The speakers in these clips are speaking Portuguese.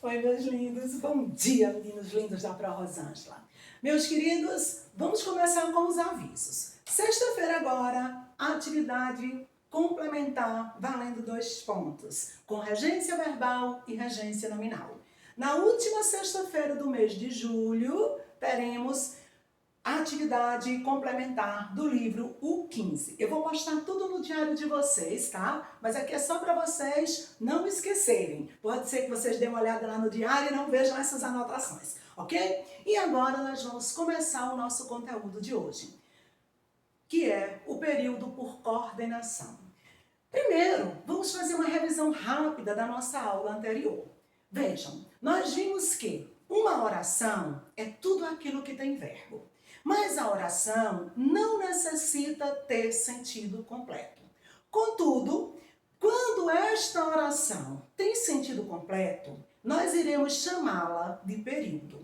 Oi, meus lindos. Bom dia, meninos lindos da Pro Rosângela. Meus queridos, vamos começar com os avisos. Sexta-feira agora, atividade complementar valendo 2 pontos, com regência verbal e regência nominal. Na última sexta-feira do mês de julho, teremos a atividade complementar do livro O 15. Eu vou postar tudo no diário de vocês, tá? Mas aqui é só para vocês não esquecerem. Pode ser que vocês dêem uma olhada lá no diário e não vejam essas anotações, ok? E agora nós vamos começar o nosso conteúdo de hoje, que é o período por coordenação. Primeiro, vamos fazer uma revisão rápida da nossa aula anterior. Vejam, nós vimos que uma oração é tudo aquilo que tem verbo. Mas a oração não necessita ter sentido completo. Contudo, quando esta oração tem sentido completo, nós iremos chamá-la de período.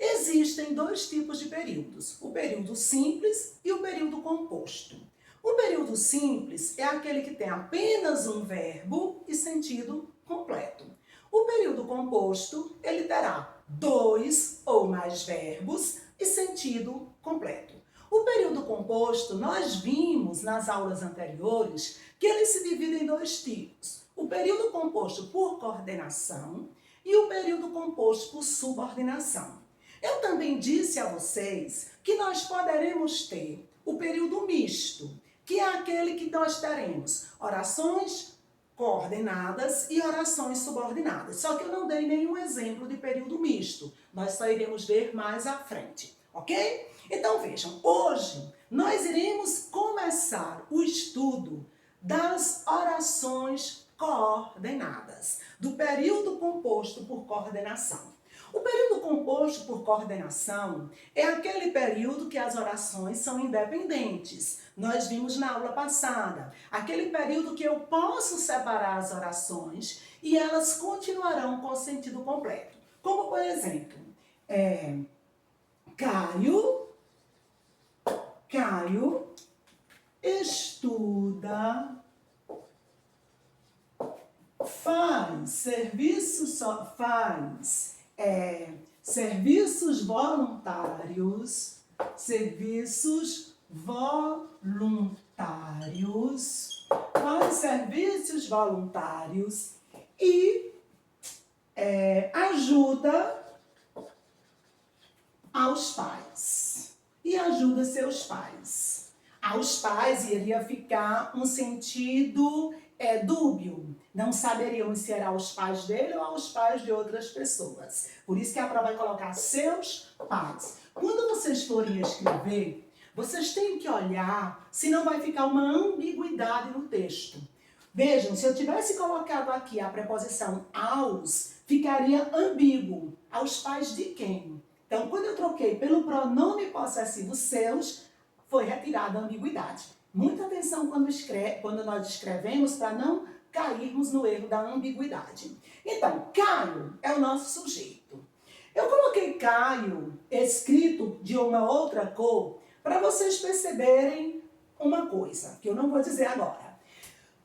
Existem 2 tipos de períodos, o período simples e o período composto. O período simples é aquele que tem apenas um verbo e sentido completo. O período composto, ele terá 2 ou mais verbos e sentido completo. O período composto, nós vimos nas aulas anteriores que ele se divide em 2 tipos. O período composto por coordenação e o período composto por subordinação. Eu também disse a vocês que nós poderemos ter o período misto, que é aquele que nós teremos orações coordenadas e orações subordinadas. Só que eu não dei nenhum exemplo de período misto. Nós só iremos ver mais à frente, ok? Então vejam, hoje nós iremos começar o estudo das orações coordenadas, do período composto por coordenação. O período composto por coordenação é aquele período que as orações são independentes. Nós vimos na aula passada, aquele período que eu posso separar as orações e elas continuarão com o sentido completo. Como, por exemplo, Caio estuda, faz serviços voluntários, faz serviços voluntários e ajuda aos pais. E ajuda seus pais. Aos pais iria ficar um sentido dúbio. Não saberíamos se era aos pais dele ou aos pais de outras pessoas. Por isso que a prova vai colocar seus pais. Quando vocês forem escrever, vocês têm que olhar se não vai ficar uma ambiguidade no texto. Vejam, se eu tivesse colocado aqui a preposição aos, ficaria ambíguo. Aos pais de quem? Então, quando eu troquei pelo pronome possessivo seus, foi retirada a ambiguidade. Muita atenção quando nós escrevemos para não cairmos no erro da ambiguidade. Então, Caio é o nosso sujeito. Eu coloquei Caio escrito de uma outra cor para vocês perceberem uma coisa, que eu não vou dizer agora.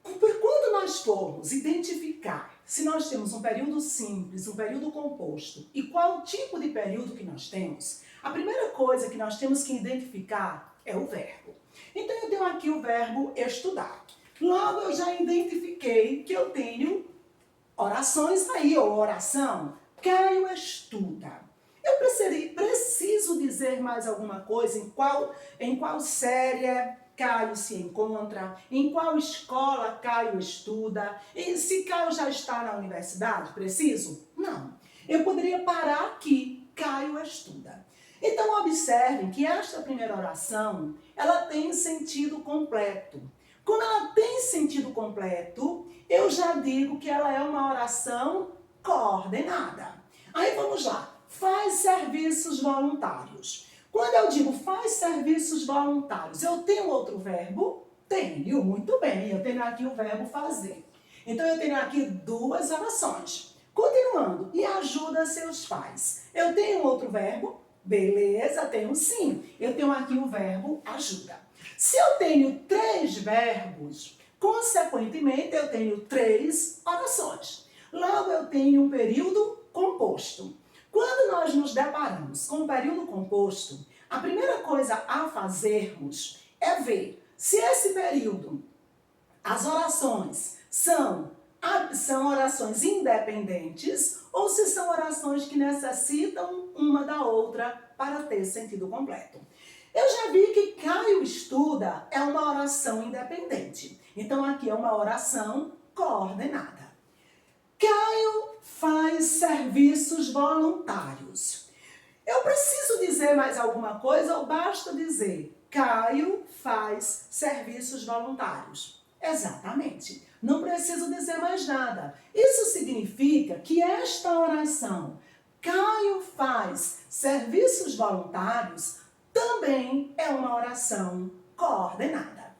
Quando nós formos identificar se nós temos um período simples, um período composto e qual tipo de período que nós temos, a primeira coisa que nós temos que identificar é o verbo. Então eu tenho aqui o verbo estudar. Logo eu já identifiquei que eu tenho orações aí, ou oração. Caio estuda. Eu preciso dizer mais alguma coisa em qual série Caio se encontra, em qual escola Caio estuda, e se Caio já está na universidade, preciso? Não. Eu poderia parar aqui, Caio estuda. Então observem que esta primeira oração, ela tem sentido completo. Como ela tem sentido completo, eu já digo que ela é uma oração coordenada. Aí vamos lá, faz serviços voluntários. Quando eu digo faz serviços voluntários, eu tenho outro verbo? Tenho, muito bem, eu tenho aqui o verbo fazer. Então eu tenho aqui 2 orações. Continuando, e ajuda seus pais. Eu tenho outro verbo? Beleza, tenho sim. Eu tenho aqui o verbo ajuda. Se eu tenho 3 verbos, consequentemente eu tenho 3 orações. Logo eu tenho um período composto. deparamos com o período composto, a primeira coisa a fazermos é ver se esse período, as orações são orações independentes ou se são orações que necessitam uma da outra para ter sentido completo. Eu já vi que Caio estuda é uma oração independente. Então aqui é uma oração coordenada. Caio faz serviços voluntários. Eu preciso dizer mais alguma coisa ou basta dizer Caio faz serviços voluntários? Exatamente. Não preciso dizer mais nada. Isso significa que esta oração, Caio faz serviços voluntários, também é uma oração coordenada.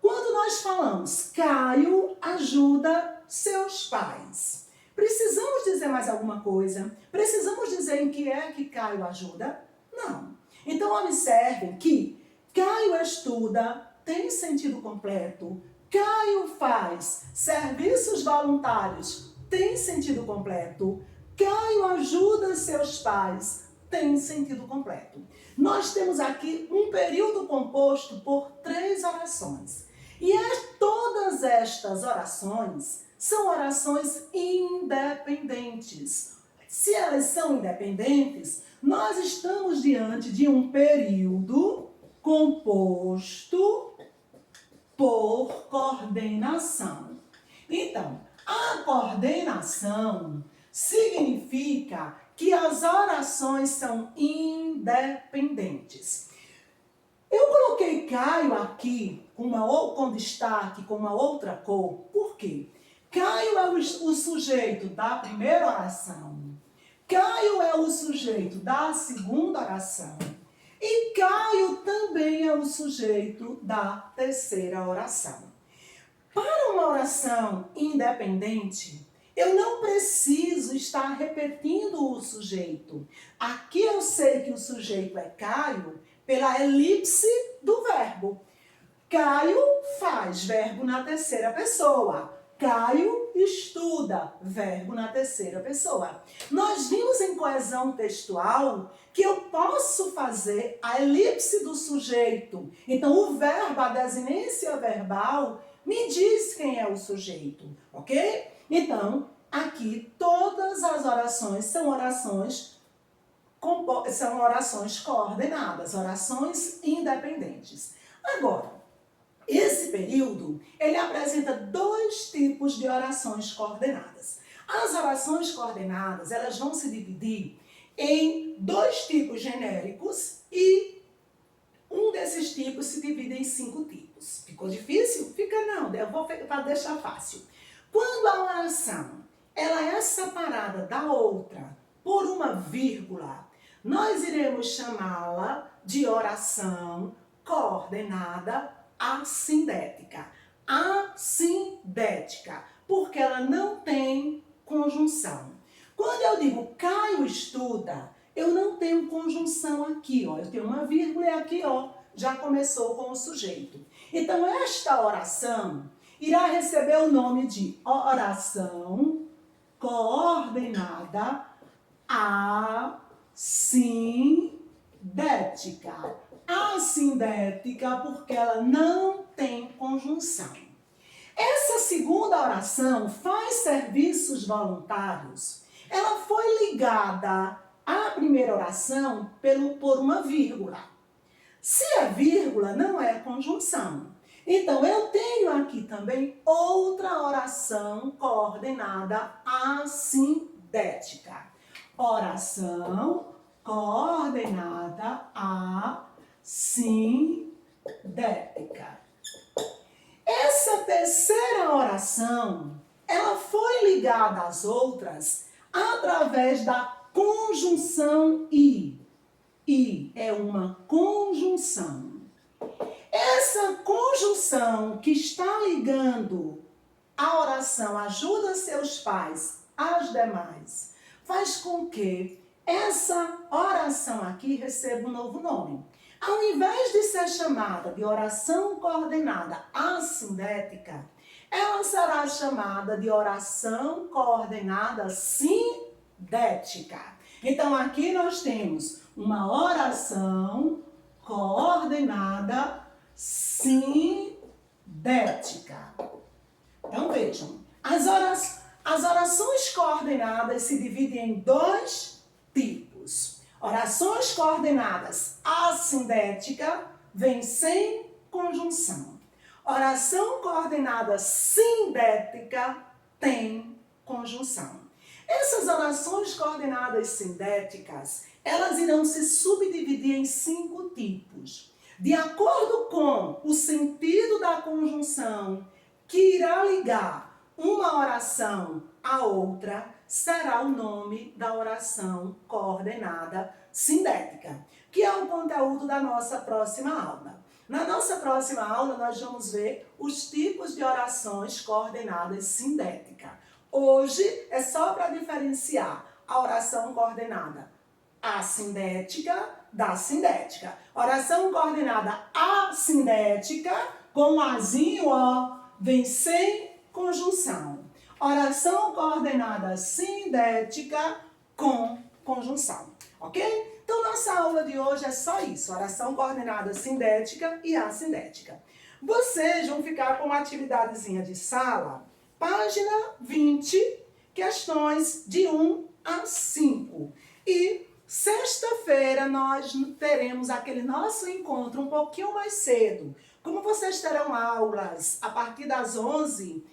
Quando nós falamos Caio ajuda seus pais, precisamos dizer mais alguma coisa? Precisamos dizer em que é que Caio ajuda? Não. Então observem que Caio estuda, tem sentido completo. Caio faz serviços voluntários, tem sentido completo. Caio ajuda seus pais, tem sentido completo. Nós temos aqui um período composto por 3 orações. E todas estas orações são orações independentes. Se elas são independentes, nós estamos diante de um período composto por coordenação. Então, a coordenação significa que as orações são independentes. Eu coloquei Caio aqui com destaque, com uma outra cor. Por quê? Caio é o sujeito da primeira oração. Caio é o sujeito da segunda oração. E Caio também é o sujeito da terceira oração. Para uma oração independente, eu não preciso estar repetindo o sujeito. Aqui eu sei que o sujeito é Caio pela elipse do verbo. Caio faz, verbo na terceira pessoa. Caio estuda, verbo na terceira pessoa. Nós vimos em coesão textual que eu posso fazer a elipse do sujeito. Então, o verbo, a desinência verbal, me diz quem é o sujeito, ok? Então, aqui todas as orações são orações coordenadas, orações independentes. Agora, esse período, ele apresenta 2 tipos de orações coordenadas. As orações coordenadas, elas vão se dividir em 2 tipos genéricos e um desses tipos se divide em 5 tipos. Ficou difícil? Fica não, eu vou para deixar fácil. Quando a oração, ela é separada da outra por uma vírgula, nós iremos chamá-la de oração coordenada assindética. Assindética, porque ela não tem conjunção. Quando eu digo Caio estuda, eu não tenho conjunção aqui, ó. Eu tenho uma vírgula e aqui, ó, já começou com o sujeito. Então, esta oração irá receber o nome de oração coordenada assindética. Assindética porque ela não tem conjunção. Essa segunda oração faz serviços voluntários. Ela foi ligada à primeira oração por uma vírgula. Se a vírgula não é conjunção, então eu tenho aqui também outra oração coordenada assindética. Oração coordenada assindética. Essa terceira oração, ela foi ligada às outras através da conjunção i. I é uma conjunção. Essa conjunção que está ligando a oração ajuda seus pais às demais, faz com que essa oração aqui receba um novo nome. Ao invés de ser chamada de oração coordenada assindética, ela será chamada de oração coordenada sindética. sindética. Então, aqui nós temos uma oração coordenada sindética. Então, vejam, as orações coordenadas se dividem em dois tipos. Orações coordenadas assindética vem sem conjunção. Oração coordenada sindética tem conjunção. Essas orações coordenadas sindéticas, elas irão se subdividir em 5 tipos. De acordo com o sentido da conjunção que irá ligar uma oração à outra, será o nome da oração coordenada sindética, que é o conteúdo da nossa próxima aula. Na nossa próxima aula, nós vamos ver os tipos de orações coordenadas sindéticas. Hoje é só para diferenciar a oração coordenada assindética da sindética. Oração coordenada assindética, com o azinho ó, vem sem conjunção. Oração coordenada sindética com conjunção, ok? Então, nossa aula de hoje é só isso, oração coordenada sindética e assindética. Vocês vão ficar com uma atividadezinha de sala, página 20, questões de 1 a 5. E sexta-feira nós teremos aquele nosso encontro um pouquinho mais cedo. Como vocês terão aulas a partir das 11,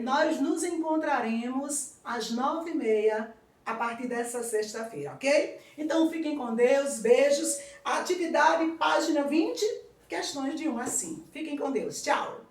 nós nos encontraremos às 9h30 a partir dessa sexta-feira, ok? Então fiquem com Deus, beijos. Atividade, página 20, questões de 1 a 5. Fiquem com Deus, tchau!